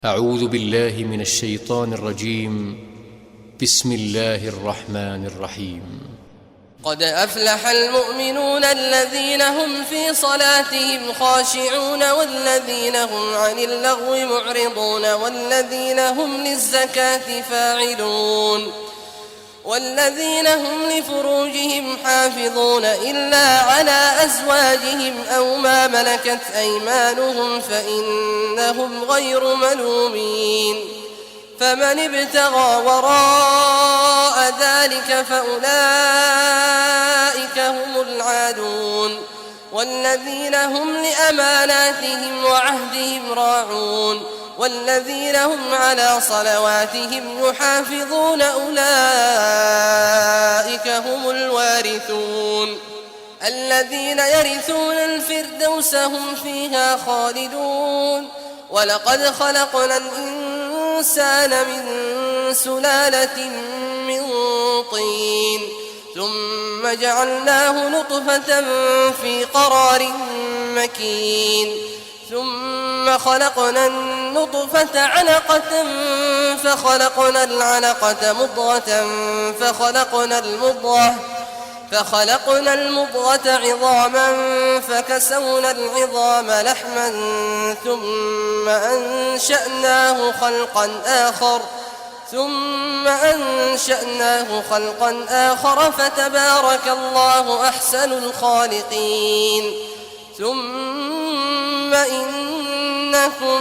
أعوذ بالله من الشيطان الرجيم. بسم الله الرحمن الرحيم. قد أفلح المؤمنون الذين هم في صلاتهم خاشعون والذين هم عن اللغو معرضون والذين هم للزكاة فاعلون والذين هم لفروجهم حافظون إلا على أزواجهم أو ما ملكت أيمانهم فإنهم غير ملومين فمن ابتغى وراء ذلك فأولئك هم العادون والذين هم لأماناتهم وعهدهم راعون والذين هم على صلواتهم يحافظون أولئك هم الوارثون الذين يرثون الفردوس هم فيها خالدون ولقد خلقنا الإنسان من سلالة من طين ثم جعلناه نطفة في قرار مكين ثم خلقنا النطفة علقة فخلقنا العلقة مضغة فخلقنا المضغة عظاما فكسونا العظام لحما ثم أنشأناه خلقا آخر فتبارك الله أحسن الخالقين ثم إنكم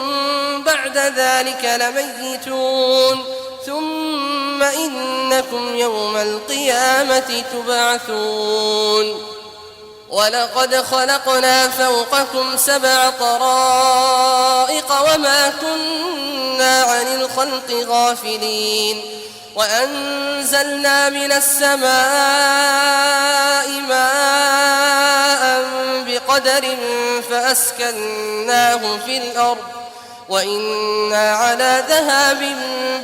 بعد ذلك لميتون ثم إنكم يوم القيامة تبعثون ولقد خلقنا فوقكم 7 طرائق وما كنا عن الخلق غافلين وأنزلنا من السماء ماء بقدر فأسكناه في الأرض وإنا على ذهاب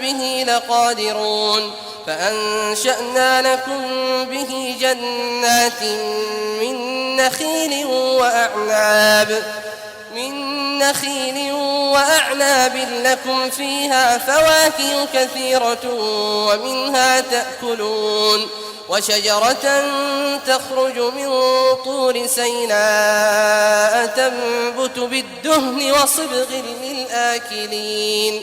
به لقادرون فأنشأنا لكم به جنات من نخيل وأعناب لكم فيها فواكه كثيرة ومنها تأكلون وشجرة تخرج من طور سيناء تنبت بالدهن وصبغ للآكلين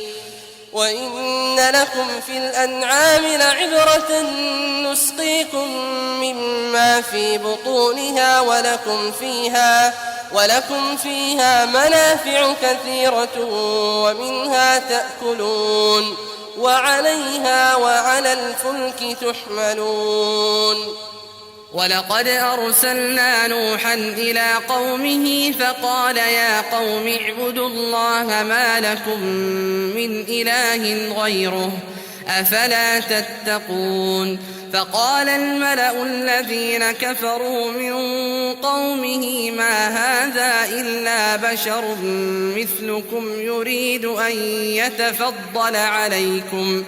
وإن لكم في الأنعام لعبرة نسقيكم مما في بطونها ولكم فيها منافع كثيرة ومنها تأكلون وعليها وعلى الفلك تحملون ولقد أرسلنا نوحا إلى قومه فقال يا قوم اعبدوا الله ما لكم من إله غيره أفلا تتقون فقال الملأ الذين كفروا من قومه ما هذا إلا بشر مثلكم يريد أن يتفضل عليكم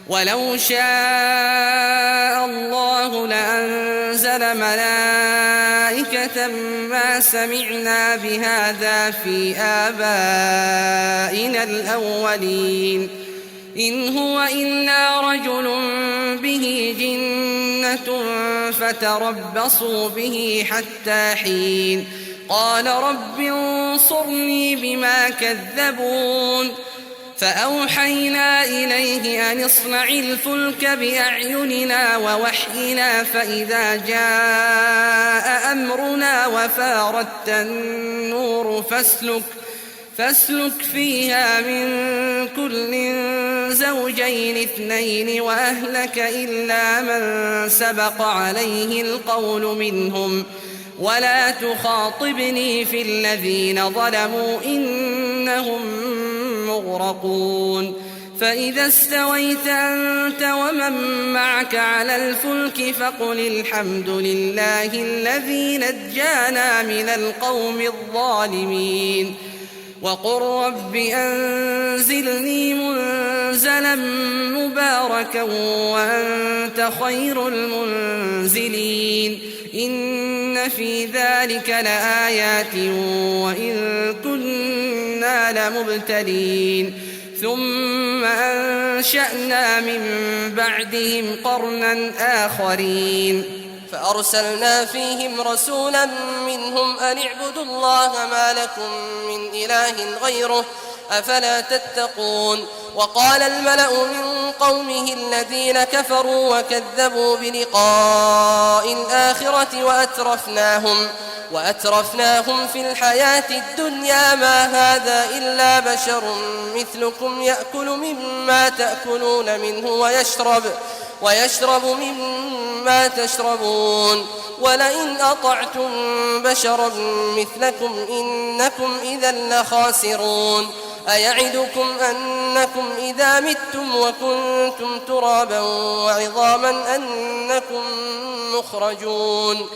ولو شاء الله لأنزل ملائكة ما سمعنا بهذا في آبائنا الأولين إن هو إلا رجل به جنة فتربصوا به حتى حين قال رب انصرني بما كذبون فأوحينا إليه أن اصنع الفلك بأعيننا ووحينا فإذا جاء أمرنا وفاردت النور فاسلك فيها من كل زوجين 2 وأهلك إلا من سبق عليه القول منهم ولا تخاطبني في الذين ظلموا إنهم مغرقون فإذا استويت أنت ومن معك على الفلك فقل الحمد لله الذي نجانا من القوم الظالمين وقل رب أنزلني منزلا مباركا وأنت خير المنزلين إن في ذلك لآيات وإن كنا لمبتلين ثم أنشأنا من بعدهم قرنا آخرين فأرسلنا فيهم رسولا منهم أن اعبدوا الله ما لكم من إله غيره أفلا تتقون وقال الملأ من قومه الذين كفروا وكذبوا بلقاء الآخرة وأترفناهم في الحياة الدنيا ما هذا إلا بشر مثلكم يأكل مما تأكلون منه ويشرب مما تشربون ولئن أطعتم بشرا مثلكم إنكم إذا لخاسرون أيعدكم أنكم إذا متم وكنتم ترابا وعظاما أنكم مخرجون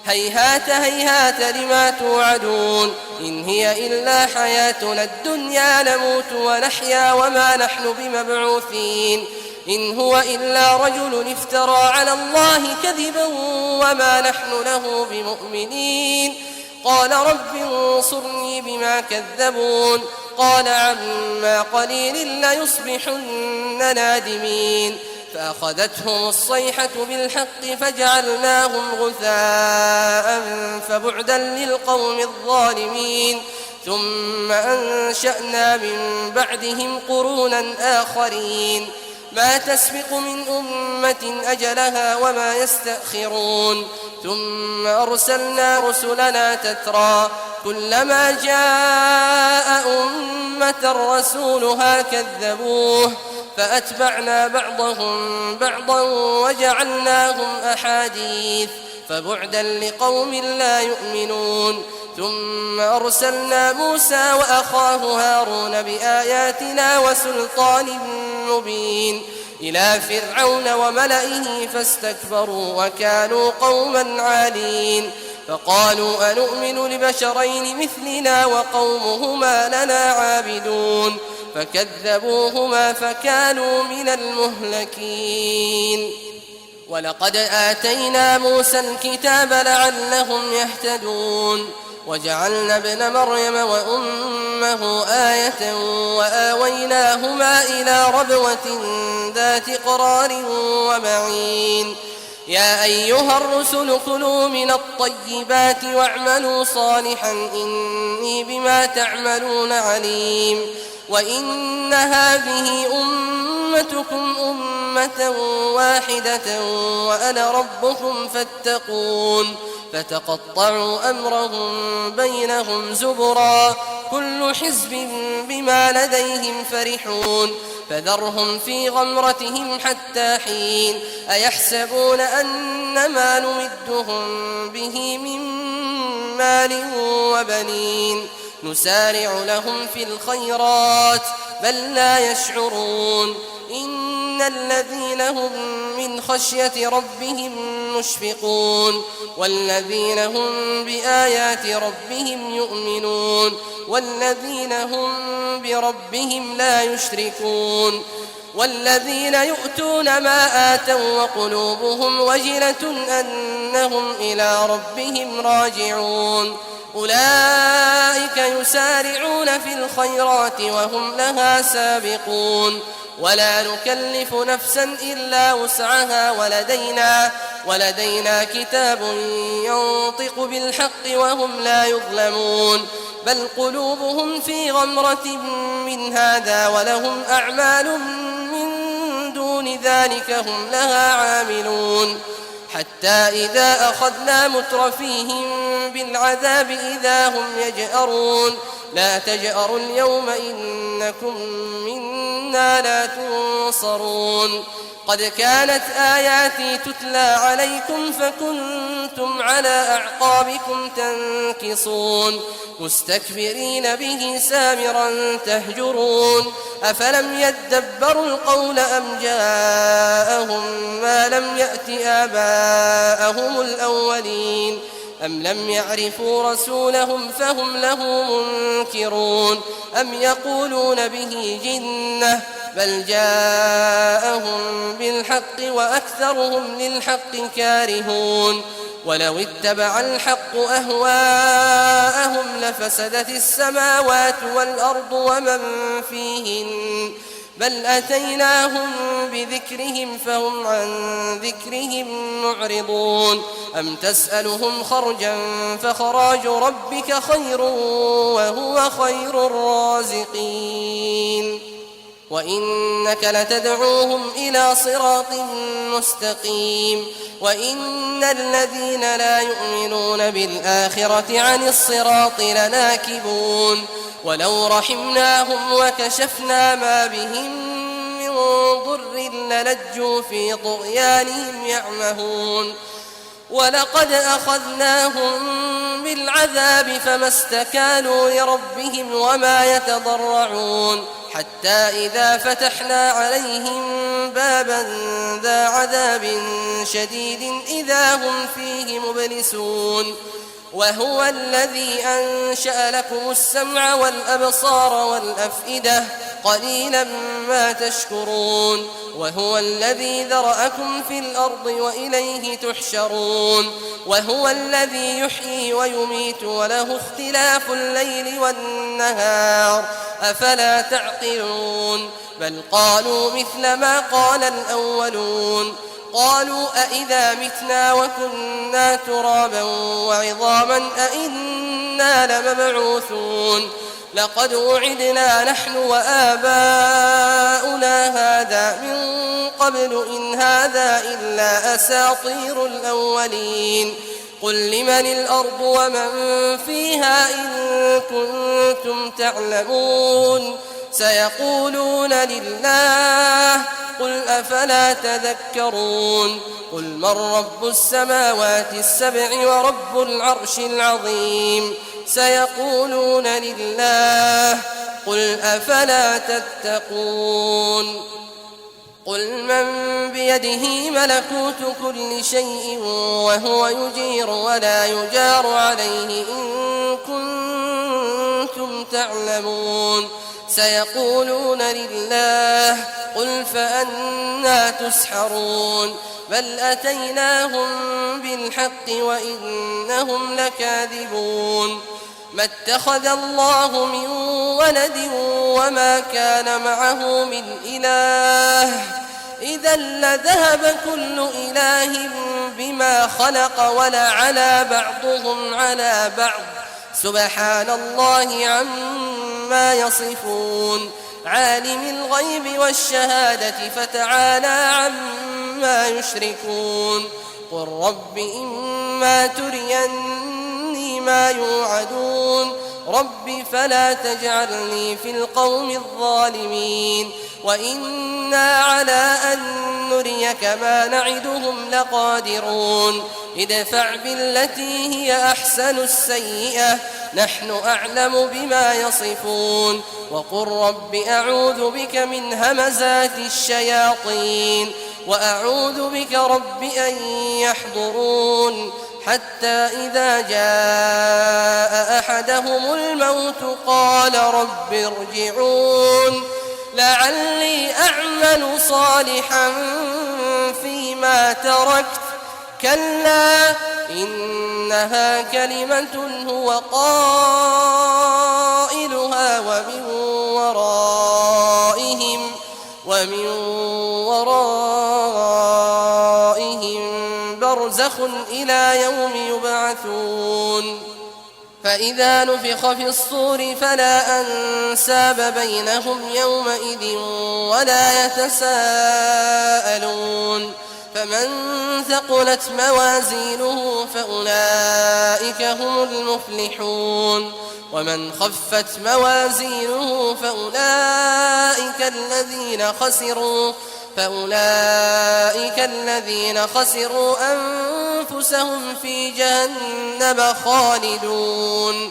هيهات هيهات لما توعدون إن هي إلا حياتنا الدنيا نموت ونحيا وما نحن بمبعوثين إن هو إلا رجل افترى على الله كذبا وما نحن له بمؤمنين قال رب انصرني بما كذبون قال عما قليل ليصبحن نادمين فأخذتهم الصيحة بالحق فجعلناهم غثاء فبعدا للقوم الظالمين ثم أنشأنا من بعدهم قرونا آخرين ما تسبق من أمة أجلها وما يستأخرون ثم أرسلنا رسلنا تترى كلما جاء أمة رسولها كذبوه فأتبعنا بعضهم بعضا وجعلناهم أحاديث فبعدا لقوم لا يؤمنون ثم أرسلنا موسى وأخاه هارون بآياتنا وسلطان مبين إلى فرعون وملئه فاستكبروا وكانوا قوما عالين فقالوا أنؤمن لبشرين مثلنا وقومهما لنا عابدون فكذبوهما فكانوا من المهلكين ولقد آتينا موسى الكتاب لعلهم يهتدون وجعلنا ابن مريم وأمه آية وآويناهما إلى ربوة ذات قرار ومعين يا أيها الرسل كلوا من الطيبات واعملوا صالحا إني بما تعملون عليم وإن هذه أمتكم أمة واحدة وأنا ربكم فاتقون فتقطعوا أمرهم بينهم زبرا كل حزب بما لديهم فرحون فذرهم في غمرتهم حتى حين أيحسبون أن ما نمدهم به من مال وبنين نسارع لهم في الخيرات بل لا يشعرون إن الذين هم من خشية ربهم مشفقون والذين هم بآيات ربهم يؤمنون والذين هم بربهم لا يشركون والذين يؤتون ما آتوا وقلوبهم وجلة أنهم إلى ربهم راجعون أولئك يسارعون في الخيرات وهم لها سابقون ولا نكلف نفسا إلا وسعها ولدينا كتاب ينطق بالحق وهم لا يظلمون بل قلوبهم في غمرة من هذا ولهم أعمال من دون ذلك هم لها عاملون حتى إذا أخذنا مترفيهم بالعذاب إذا هم يجأرون لا تجأروا اليوم إنكم منا لا تنصرون قد كانت آياتي تتلى عليكم فكنتم على أعقابكم تنكصون مستكبرين به سامرا تهجرون أفلم يدبروا القول أم جاءهم ما لم يأت آباءهم الأولين أم لم يعرفوا رسولهم فهم له منكرون أم يقولون به جنة بل جاءهم بالحق وأكثرهم للحق كارهون ولو اتبع الحق أهواءهم لفسدت السماوات والأرض ومن فيهن بل أتيناهم بذكرهم فهم عن ذكرهم معرضون أم تسألهم خرجا فخراج ربك خير وهو خير الرازقين وإنك لتدعوهم إلى صراط مستقيم وإن الذين لا يؤمنون بالآخرة عن الصراط لناكبون ولو رحمناهم وكشفنا ما بهم من ضر للجوا في طغيانهم يعمهون ولقد أخذناهم بالعذاب فما استكانوا لربهم وما يتضرعون حتى إذا فتحنا عليهم بابا ذا عذاب شديد إذا هم فيه مبلسون وهو الذي أنشأ لكم السمع والأبصار والأفئدة قليلا ما تشكرون وهو الذي ذرأكم في الأرض وإليه تحشرون وهو الذي يحيي ويميت وله اختلاف الليل والنهار أفلا تعقلون بل قالوا مثل ما قال الأولون قالوا أئذا متنا وكنا ترابا وعظاما أئنا لمبعوثون لقد وعدنا نحن وآباؤنا هذا من قبل إن هذا إلا أساطير الأولين قل لمن الأرض ومن فيها إن كنتم تعلمون سيقولون لله قل أفلا تذكرون قل من رب السماوات السبع ورب العرش العظيم سيقولون لله قل أفلا تتقون قل من بيده ملكوت كل شيء وهو يجير ولا يجار عليه إن كنتم تعلمون سيقولون لله قل فأنى تسحرون بل أتيناهم بالحق وإنهم لكاذبون ما اتخذ الله من ولد وما كان معه من إله إذا لذهب كل إله بما خلق ولعلى بعضهم على بعض سبحان الله عما يصفون عالم الغيب والشهادة فتعالى عما يشركون قل رب إما تريني ما يوعدون رب فلا تجعلني في القوم الظالمين وإنا على أن نريك ما نعدهم لقادرون ادفع بالتي هي أحسن السيئة نحن أعلم بما يصفون وقل رب أعوذ بك من همزات الشياطين وأعوذ بك رب أن يحضرون حتى إذا جاء أحدهم الموت قال رب ارجعون لعلي أعمل صالحا فيما تركت كلا إنها كلمة هو قائلها ومن ورائهم برزخ إلى يوم يبعثون فإذا نفخ في الصور فلا أنساب بينهم يومئذ ولا يتساءلون فمن ثقلت موازينه فأولئك هم المفلحون ومن خفت موازينه فأولئك الذين خسروا أنفسهم في جهنم خالدون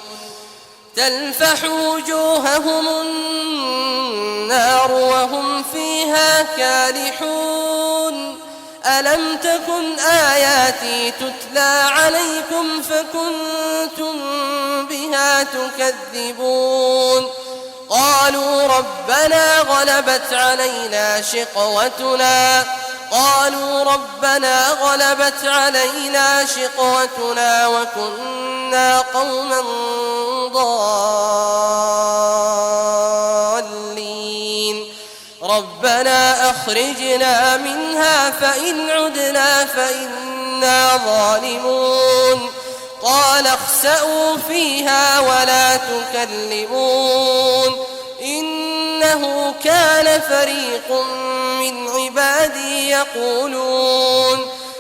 تلفح وجوههم النار وهم فيها كالحون ألم تكن آياتي تتلى عليكم فكنتم بها تكذبون قالوا ربنا غلبت علينا شقوتنا وكنا قوما ضالين ربنا أخرجنا منها فإن عدنا فإنا ظالمون قال اخسئوا فيها ولا تكلمون إنه كان فريق من عبادي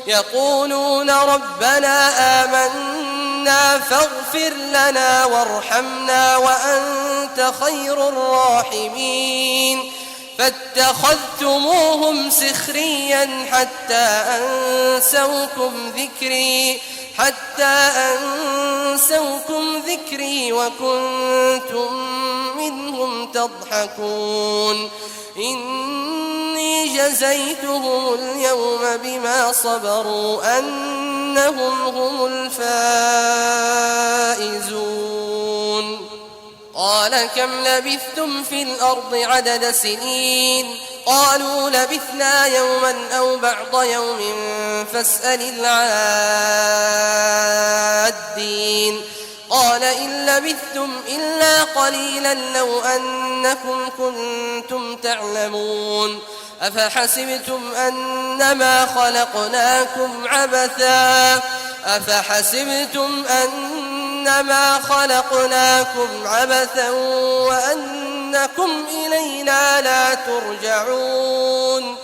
يقولون ربنا آمنا فاغفر لنا وارحمنا وأنت خير الراحمين فاتخذتموهم سخريا حتى أنسوكم ذكري وكنتم منهم تضحكون إني جزيتهم اليوم بما صبروا أنهم هم الفائزون قال كم لبثتم في الأرض عدد سنين قالوا لبثنا يوما أو بعض يوم فاسأل العادين قال إن لبثتم إلا قليلا لو أنكم كنتم تعلمون أفحسبتم أنما خلقناكم عبثا وأنكم إلينا لا ترجعون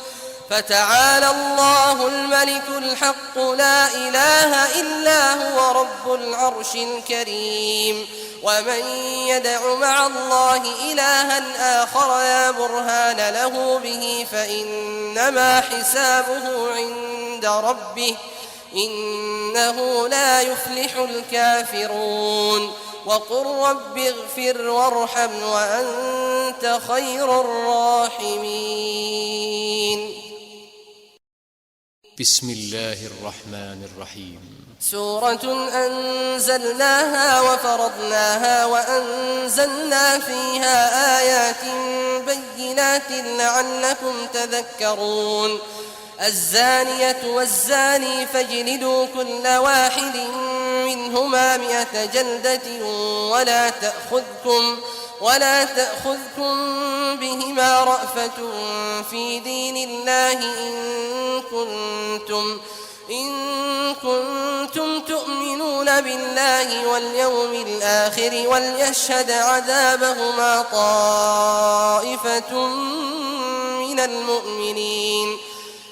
فتعالى الله الملك الحق لا إله إلا هو رب العرش الكريم ومن يدع مع الله إلها آخر لا برهان له به فإنما حسابه عند ربه إنه لا يفلح الكافرون وقل رب اغفر وارحم وأنت خير الراحمين بسم الله الرحمن الرحيم سورة أنزلناها وفرضناها وأنزلنا فيها آيات بينات لعلكم تذكرون الزانية والزاني فاجلدوا كل واحد منهما 100 جلدة ولا تأخذكم بهما رأفة في دين الله إن كنتم تؤمنون بالله واليوم الآخر وليشهد عذابهما طائفة من المؤمنين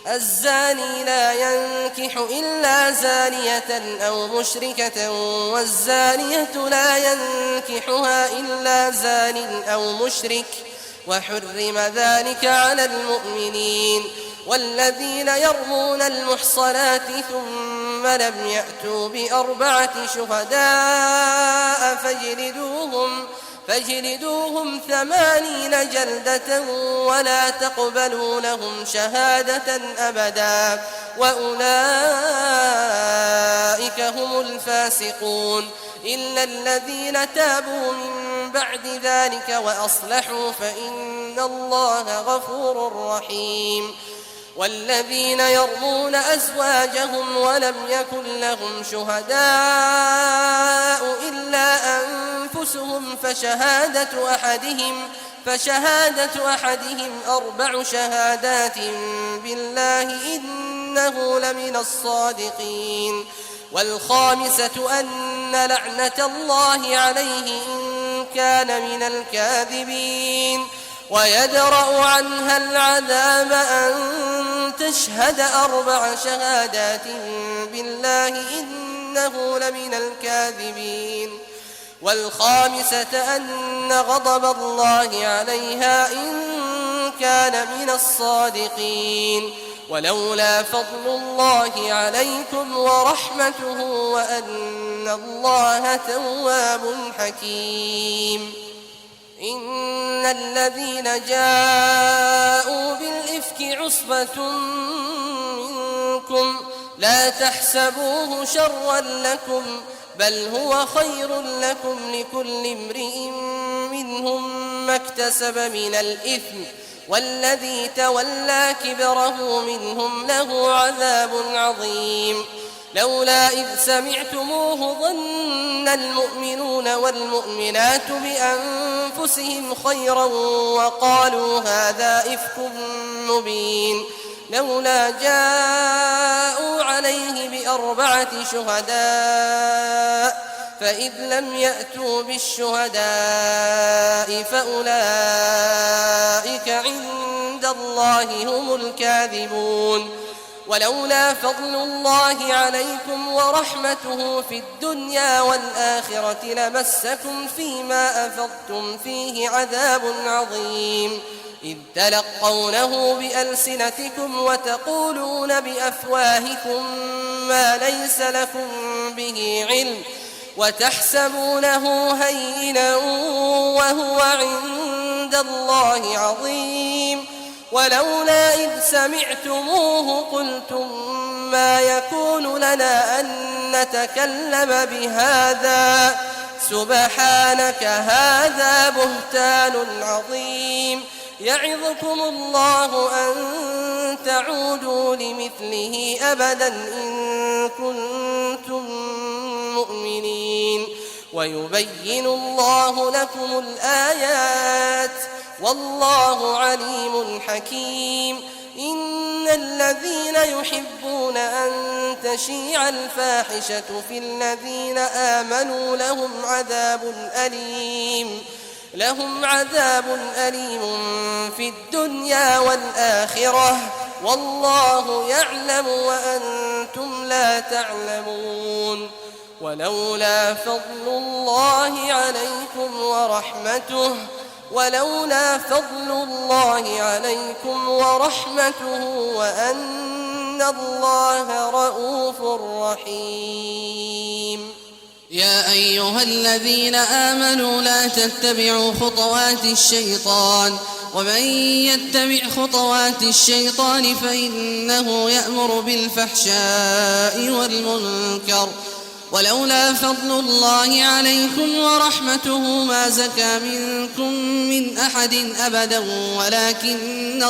الزاني لا ينكح إلا زانية أو مشركة والزانية لا ينكحها إلا زان أو مشرك وحرم ذلك على المؤمنين والذين يرمون المحصنات ثم لم يأتوا ب4 شهداء فاجلدوهم 80 جلدة ولا تقبلوا لهم شهادة أبدا وأولئك هم الفاسقون إلا الذين تابوا من بعد ذلك وأصلحوا فإن الله غفور رحيم والذين يرمون أزواجهم ولم يكن لهم شهداء إلا أنفسهم فشهادة أحدهم 4 شهادات بالله إنه لمن الصادقين والخامسة أن لعنة الله عليه إن كان من الكاذبين ويدرأ عنها العذاب أن تشهد 4 شهادات بالله إنه لمن الكاذبين والخامسة أن غضب الله عليها إن كان من الصادقين ولولا فضل الله عليكم ورحمته وأن الله تواب حكيم إن الذين جاءوا بالإفك عصبة منكم لا تحسبوه شرا لكم بل هو خير لكم لكل امرئ منهم ما اكتسب من الإثم والذي تولى كبره منهم له عذاب عظيم لولا إذ سمعتموه ظن المؤمنون والمؤمنات بأنفسهم خيرا وقالوا هذا إفك مبين لولا جاءوا عليه بأربعة شهداء فإذ لم يأتوا بالشهداء فأولئك عند الله هم الكاذبون ولولا فضل الله عليكم ورحمته في الدنيا والآخرة لمسكم فيما أفضتم فيه عذاب عظيم إذ تلقونه بألسنتكم وتقولون بأفواهكم ما ليس لكم به علم وتحسبونه هينا وهو عند الله عظيم ولولا إذ سمعتموه قلتم ما يكون لنا أن نتكلم بهذا سبحانك هذا بهتان عظيم يعظكم الله أن تعودوا لمثله أبدا إن كنتم مؤمنين ويبين الله لكم الآيات والله عليم حكيم إن الذين يحبون أن تشيع الفاحشة في الذين آمنوا لهم عذاب أليم في الدنيا والآخرة والله يعلم وأنتم لا تعلمون ولولا فضل الله عليكم ورحمته وأن الله رءوف رحيم يا أيها الذين آمنوا لا تتبعوا خطوات الشيطان ومن يتبع خطوات الشيطان فإنه يأمر بالفحشاء والمنكر ولولا فضل الله عليكم ورحمته ما زكى منكم من أحد أبدا ولكن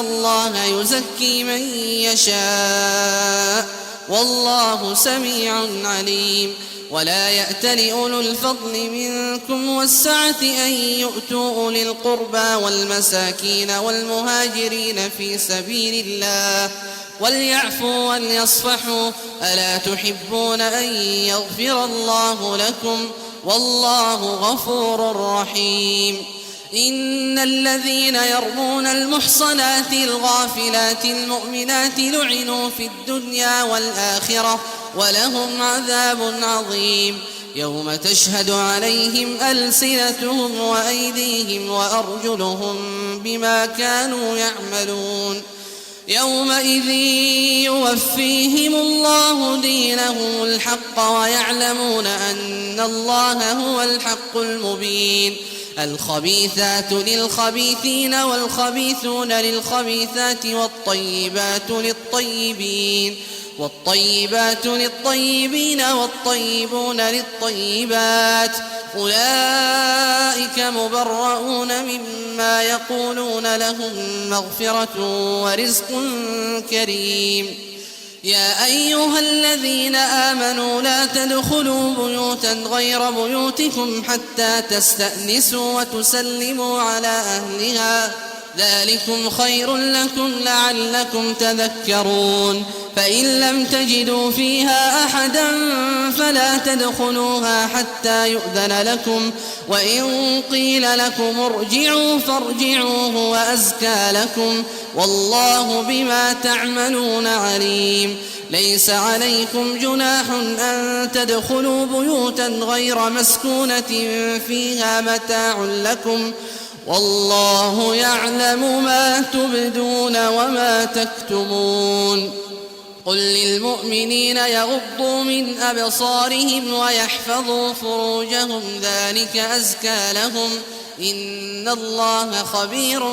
الله يزكي من يشاء والله سميع عليم ولا يأتل أولو الفضل منكم والسعة أن يؤتوا أولي القربى والمساكين والمهاجرين في سبيل الله وليعفوا وليصفحوا ألا تحبون أن يغفر الله لكم والله غفور رحيم إن الذين يرمون المحصنات الغافلات المؤمنات لعنوا في الدنيا والآخرة ولهم عذاب عظيم يوم تشهد عليهم ألسنتهم وأيديهم وأرجلهم بما كانوا يعملون يومئذ يوفيهم الله دينهم الحق ويعلمون أن الله هو الحق المبين الخبيثات للخبيثين والخبيثون للخبيثات والطيبات للطيبين والطيبون للطيبات أولئك مبرؤون مما يقولون لهم مغفرة ورزق كريم يا أيها الذين آمنوا لا تدخلوا بيوتا غير بيوتكم حتى تستأنسوا وتسلموا على أهلها ذلكم خير لكم لعلكم تذكرون فإن لم تجدوا فيها أحدا فلا تدخلوها حتى يؤذن لكم وإن قيل لكم ارجعوا فارجعوا هو أزكى لكم والله بما تعملون عليم ليس عليكم جناح أن تدخلوا بيوتا غير مسكونة فيها متاع لكم والله يعلم ما تبدون وما تكتمون قل للمؤمنين يغضوا من أبصارهم ويحفظوا فروجهم ذلك أزكى لهم إن الله خبير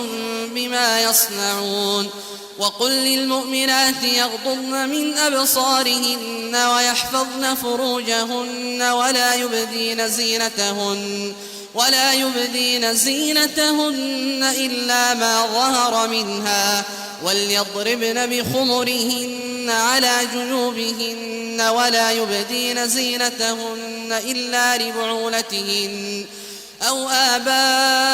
بما يصنعون وقل للمؤمنات يغضضن من أبصارهن ويحفظن فروجهن ولا يبدين زينتهن إلا ما ظهر منها وليضربن بخمرهن على جيوبهن ولا يبدين زينتهن إلا لبعولتهن أو آبائهن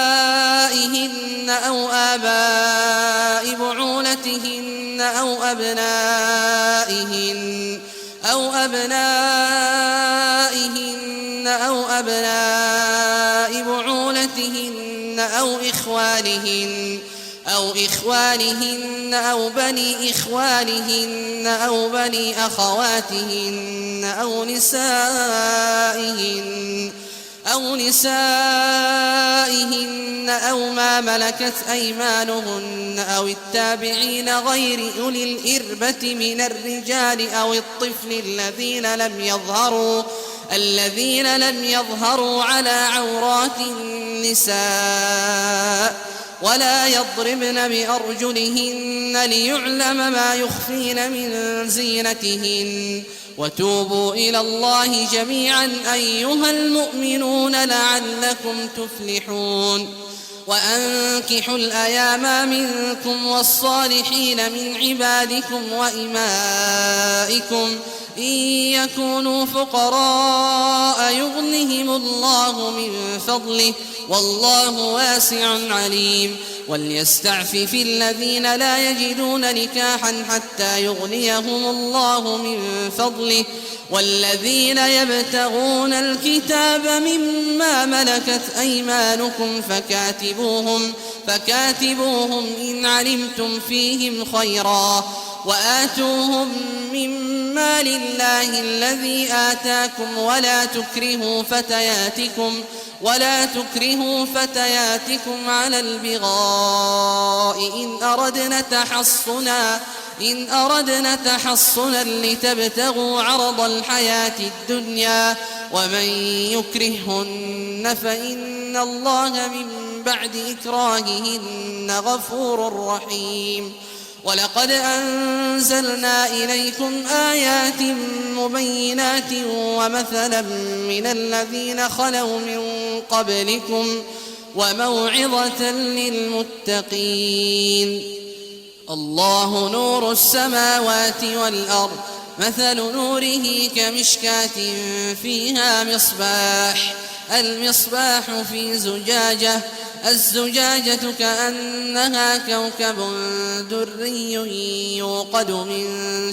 أو آباء بعولتهن أو أبنائهن أو أبناء بعولتهن أو إخوانهن أو بني إخوانهن أو بني أخواتهن أو نسائهن أو ما ملكت أيمانهن أو التابعين غير أولي الإربة من الرجال أو الطفل الذين لم يظهروا على عورات النساء ولا يضربن بأرجلهن ليعلم ما يخفين من زينتهن وتوبوا إلى الله جميعا أيها المؤمنون لعلكم تفلحون وأنكحوا الأيام منكم والصالحين من عبادكم وإمائكم إن يكونوا فقراء يغنهم الله من فضله والله واسع عليم وليستعفف الذين لا يجدون نكاحا حتى يغنيهم الله من فضله والذين يبتغون الكتاب مما ملكت أيمانكم فكاتبوهم إن علمتم فيهم خيرا وآتوهم مما لله الذي آتاكم ولا تكرهوا فتياتكم على البغاء إن أردنا تحصنا لتبتغوا عرض الحياة الدنيا ومن يكرهن فإن الله من بعد إكراههن غفور رحيم ولقد أنزلنا إليكم آيات مبينات ومثلا من الذين خلوا من قبلكم وموعظة للمتقين الله نور السماوات والأرض مثل نوره كمشكاة فيها المصباح في زجاجة الزجاجة كأنها كوكب دري يوقد من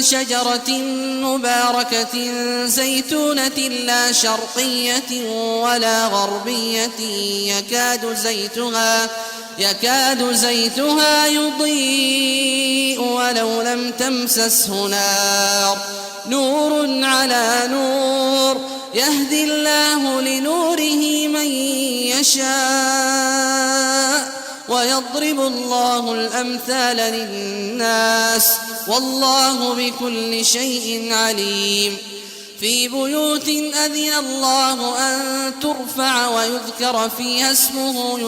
شجرة مباركة زيتونة لا شرقية ولا غربية يكاد زيتها يضيء ولو لم تمسسه نار نور على نور يهدي الله لنوره من يشاء ويضرب الله الأمثال للناس والله بكل شيء عليم في بيوت أذن الله أن ترفع ويذكر فيها اسمه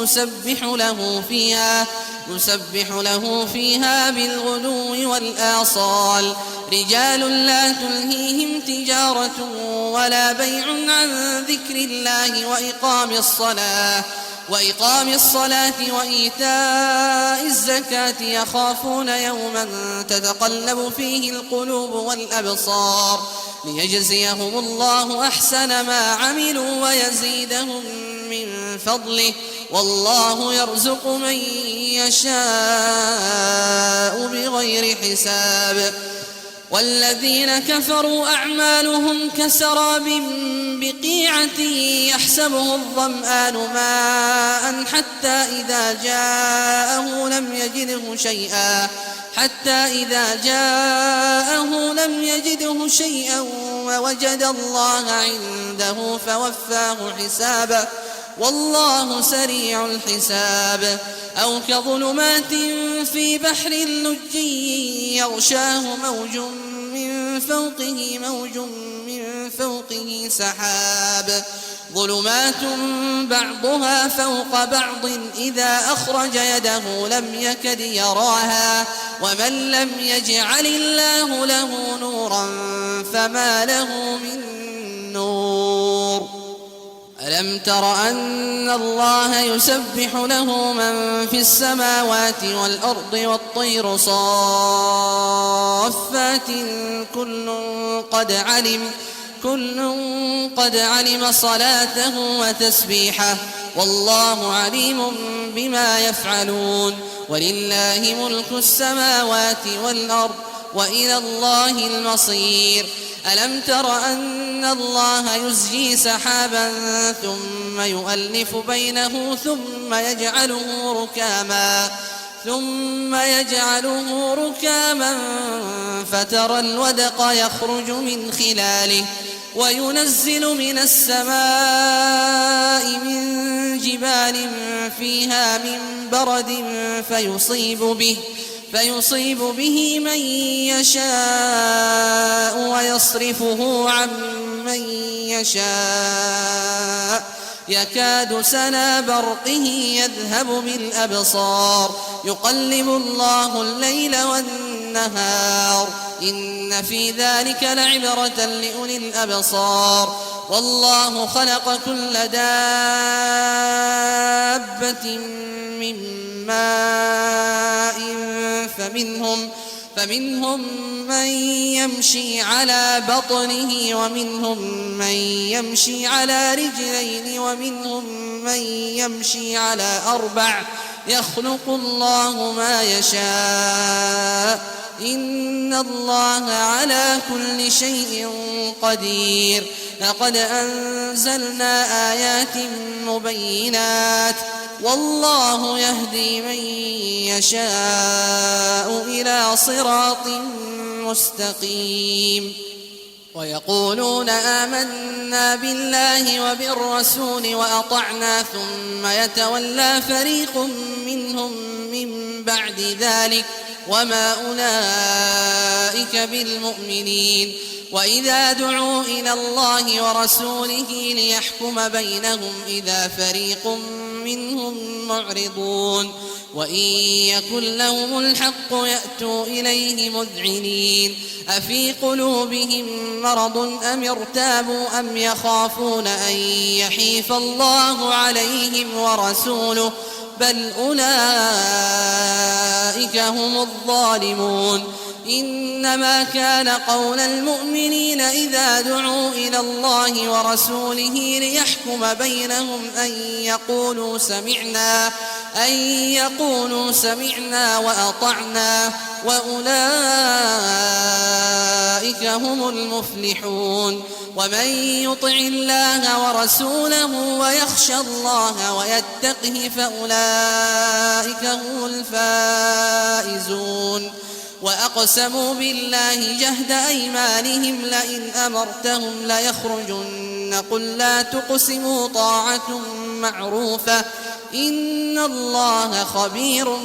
يسبح له فيها بالغدو والآصال رجال لا تلهيهم تجارة ولا بيع عن ذكر الله وإقام الصلاة وإيتاء الزكاة يخافون يوما تتقلب فيه القلوب والأبصار ليجزيهم الله أحسن ما عملوا ويزيدهم من فضله والله يرزق من يشاء بغير حساب والذين كفروا أعمالهم كسراب بقيعة يحسبه الظمآن ماء حتى إذا جاءه لم يجده شيئا ووجد الله عنده فوفاه حسابه والله سريع الحساب أو كظلمات في بحر لجي يغشاه موج من فوقه سحاب ظلمات بعضها فوق بعض إذا أخرج يده لم يكد يراها ومن لم يجعل الله له نورا فما له من نور ألم ألم تر أن الله يسبح له من في السماوات والأرض والطير صافات كل قد علم صلاته وتسبيحه والله عليم بما يفعلون ولله ملك السماوات والأرض وإلى الله المصير ألم تر أن الله يزجي سحابا ثم يؤلف بينه ثم يجعله ركاما فترى الودق يخرج من خلاله وينزل من السماء من جبال فيها من برد فيصيب به من يشاء ويصرفه عن من يشاء يكاد سنا برقه يذهب بالأبصار يقلب الله الليل والنهار إن في ذلك لعبرة لأولي الأبصار والله خلق كل دابة من ماء فمنهم من يمشي على بطنه ومنهم من يمشي على رجلين ومنهم من يمشي على أربع يخلق الله ما يشاء إن الله على كل شيء قدير لقد أنزلنا آيات مبينات والله يهدي من يشاء إلى صراط مستقيم ويقولون آمنا بالله وبالرسول وأطعنا ثم يتولى فريق منهم من بعد ذلك وما أولئك بالمؤمنين وإذا دعوا إلى الله ورسوله ليحكم بينهم إذا فريق منهم معرضون وإن يكن لهم الحق يأتوا إليه مذعنين أفي قلوبهم مرض أم ارتابوا أم يخافون أن يحيف الله عليهم ورسوله بل أولئك هم الظالمون إنما كان قول المؤمنين إذا دعوا إلى الله ورسوله ليحكم بينهم أن يقولوا سمعنا وأطعنا وأولئك هم المفلحون ومن يطع الله ورسوله ويخشى الله ويتقه فأولئك هم الفائزون وأقسموا بالله جهد أيمانهم لئن أمرتهم ليخرجن قل لا تقسموا طاعة معروفة إن الله خبير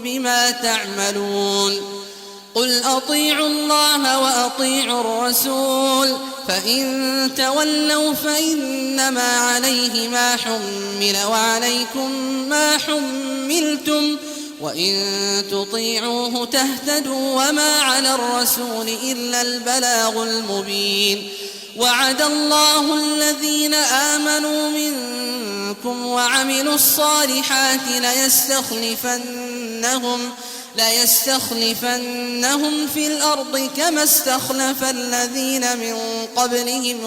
بما تعملون قل أطيعوا الله وأطيعوا الرسول فإن تولوا فإنما عليه ما حمل وعليكم ما حملتم وإن تطيعوه تهتدوا وما على الرسول إلا البلاغ المبين وعد الله الذين آمنوا منكم وعملوا الصالحات ليستخلفنهم في الأرض كما استخلف الذين من قبلهم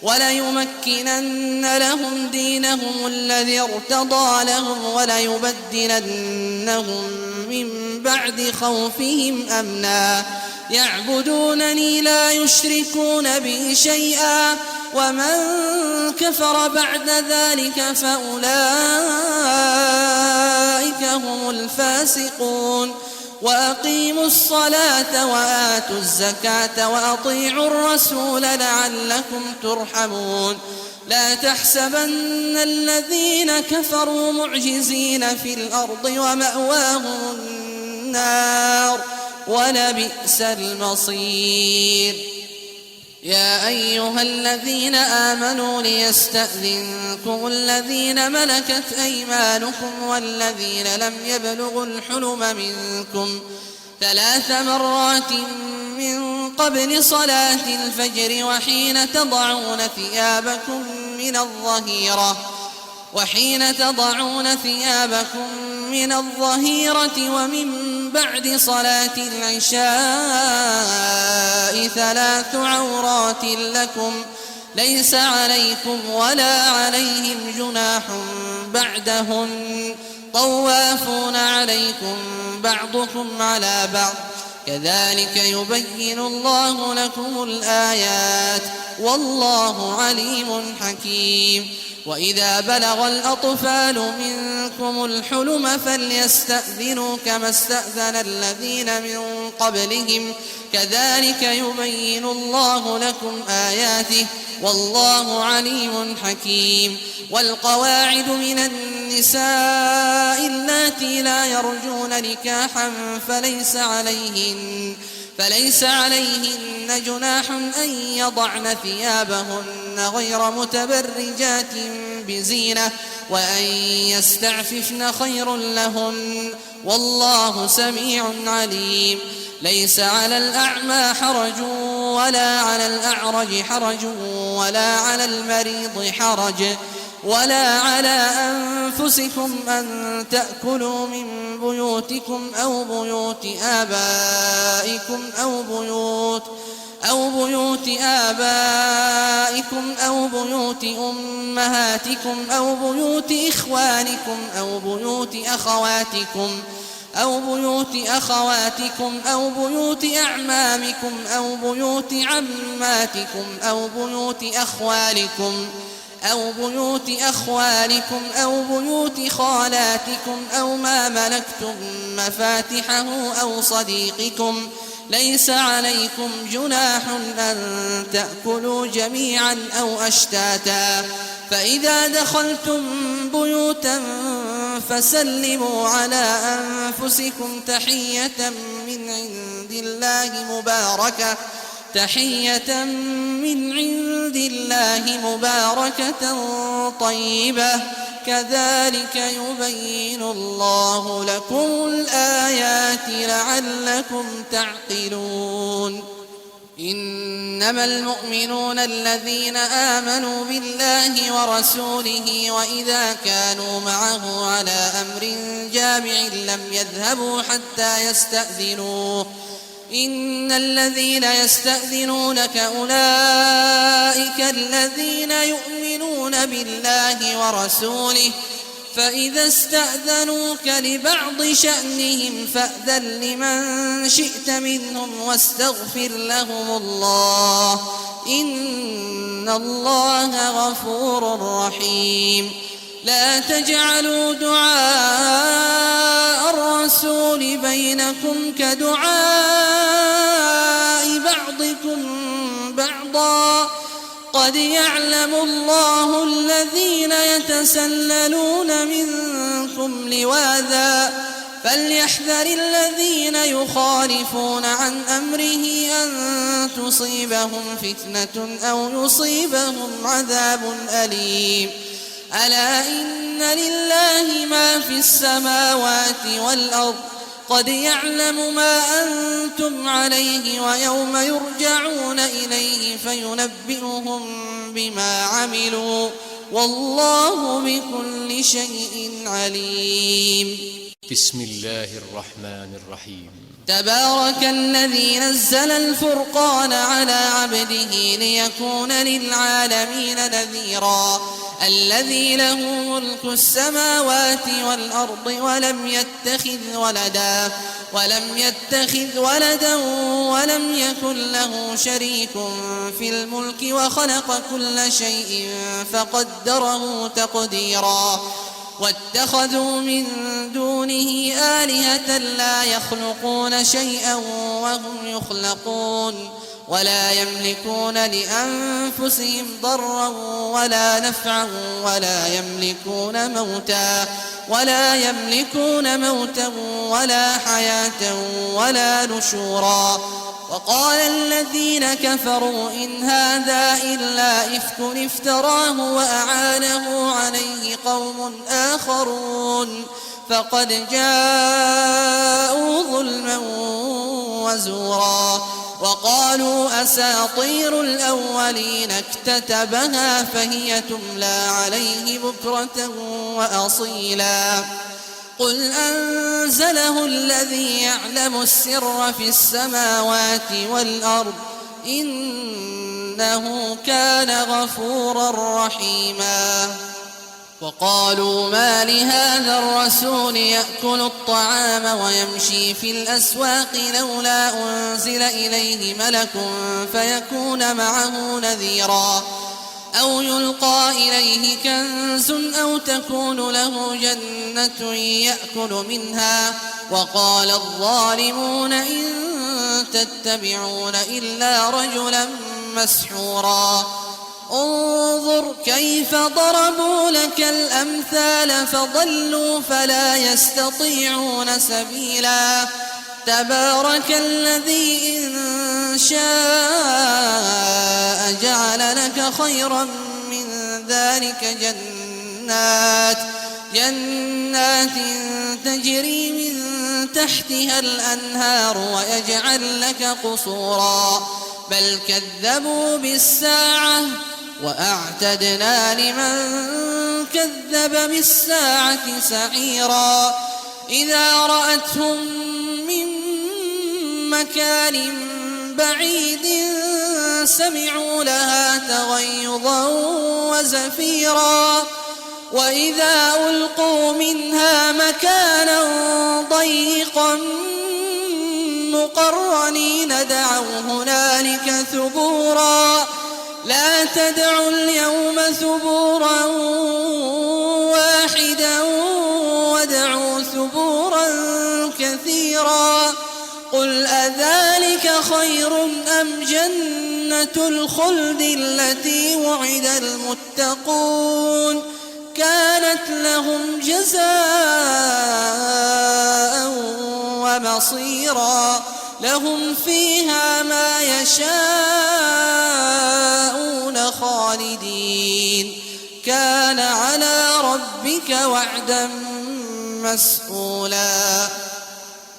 وليمكنن لهم دينهم الذي ارتضى لهم وليبدلنهم من بعد خوفهم أمنا يعبدونني لا يشركون بي شيئا ومن كفر بعد ذلك فأولئك هم الفاسقون وأقيموا الصلاة وآتوا الزكاة وأطيعوا الرسول لعلكم ترحمون لا تحسبن الذين كفروا معجزين في الأرض ومأواهم النار ولبئس المصير يا أيها الذين آمنوا ليستأذنكم الذين ملكت أيمانكم والذين لم يبلغوا الحلم منكم 3 مرات من قبل صلاة الفجر وحين تضعون ثيابكم من الظهيرة ومن بعد صلاة العشاء 3 عورات لكم ليس عليكم ولا عليهم جناح بعدهن طوافون عليكم بعضكم على بعض كذلك يبين الله لكم الآيات والله عليم حكيم. وإذا بلغ الأطفال منكم الحلم فليستأذنوا كما استأذن الذين من قبلهم كذلك يبين الله لكم آياته والله عليم حكيم. والقواعد من النساء اللاتي لا يرجون نكاحا فليس عليهن جناح أن يضعن ثيابهن غير متبرجات بزينة وأن يستعففن خير لهن والله سميع عليم. ليس على الأعمى حرج ولا على الأعرج حرج ولا على المريض حرج ولا على أنفسكم أن تأكلوا من بيوتكم أو بيوت آبائكم أو بيوت أمهاتكم أو بيوت إخوانكم أو بيوت أخواتكم أو بيوت أعمامكم أو بيوت عماتكم أو بيوت أخوالكم أو بيوت خالاتكم أو ما ملكتم مفاتحه أو صديقكم ليس عليكم جناح أن تأكلوا جميعا أو أشتاتا فإذا دخلتم بيوتا فسلموا على أنفسكم تحية من عند الله مباركة طيبة كذلك يبين الله لكم الآيات لعلكم تعقلون. إنما المؤمنون الذين آمنوا بالله ورسوله وإذا كانوا معه على أمر جامع لم يذهبوا حتى يستأذنوه إن الذين يستأذنونك أولئك الذين يؤمنون بالله ورسوله فإذا استأذنوك لبعض شأنهم فأذن لمن شئت منهم واستغفر لهم الله إن الله غفور رحيم. لا تجعلوا دعاء الرسول بينكم كدعاء بعضكم بعضا قد يعلم الله الذين يتسللون منكم لواذا فليحذر الذين يخالفون عن أمره أن تصيبهم فتنة أو يصيبهم عذاب أليم. ألا إن لله ما في السماوات والأرض قد يعلم ما أنتم عليه ويوم يرجعون إليه فينبئهم بما عملوا والله بكل شيء عليم. بسم الله الرحمن الرحيم. تبارك الذي نزل الفرقان على عبده ليكون للعالمين نذيرا الذي له ملك السماوات والأرض ولم يتخذ ولدا ولم يكن له شريك في الملك وخلق كل شيء فقدره تقديرا واتخذوا من دونه آلهة لا يخلقون شيئا وهم يخلقون ولا يملكون لأنفسهم ضرا ولا نفعا ولا يملكون موتا ولا حياة ولا نشورا. وقال الذين كفروا إن هذا إلا إفك افتراه وأعانه عليه قوم آخرون فقد جاءوا ظلما وزورا وقالوا أساطير الأولين اكتتبها فهي تملى عليه بكرة وأصيلا قل أنزله الذي يعلم السر في السماوات والأرض إنه كان غفورا رحيما وقالوا ما لهذا الرسول يأكل الطعام ويمشي في الأسواق لولا أنزل إليه ملك فيكون معه نذيرا أو يلقى إليه كنز أو تكون له جنة يأكل منها وقال الظالمون إن تتبعون إلا رجلا مسحورا انظر كيف ضربوا لك الأمثال فضلوا فلا يستطيعون سبيلا تبارك الذي إن شاء جعل لك خيرا من ذلك جنات تجري من تحتها الأنهار ويجعل لك قصورا بل كذبوا بالساعة وأعتدنا لمن كذب بالساعة سعيرا إذا رأتهم من مكان بعيد سمعوا لها تغيظا وزفيرا وإذا ألقوا منها مكانا ضيقا مقرنين دعوا هنالك ثبورا لا تدعوا اليوم ثبورا واحدا وادعوا ثبورا كثيرا قل أذلك خير أم جنة الخلد التي وعد المتقون كانت لهم جزاء ومصيرا لهم فيها ما يشاءون خالدين كان على ربك وعدا مسئولا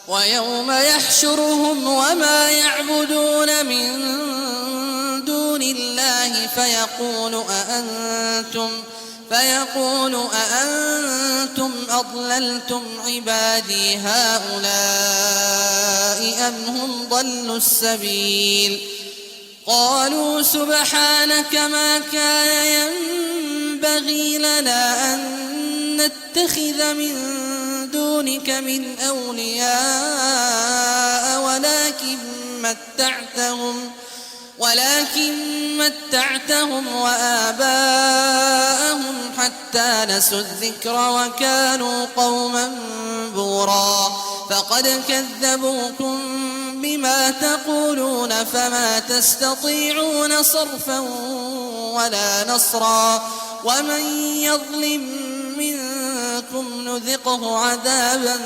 ويوم يحشرهم وما يعبدون من دون الله فيقول أأنتم أضللتم عبادي هؤلاء أم هم ضلوا السبيل قالوا سبحانك ما كان ينبغي لنا أن نتخذ من دونك من أولياء ولكن متعتهم وآباءهم حتى نسوا الذكر وكانوا قوما بورا فقد كذبوكم بما تقولون فما تستطيعون صرفا ولا نصرا ومن يظلم منكم نذقه عذابا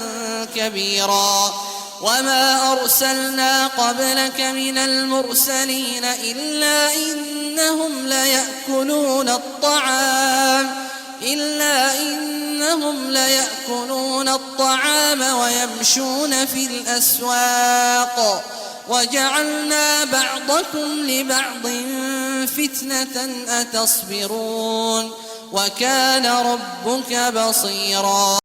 كبيرا وما أرسلنا قبلك من المرسلين إلا إنهم ليأكلون الطعام ويمشون في الأسواق وجعلنا بعضكم لبعض فتنة أتصبرون وكان ربك بصيرا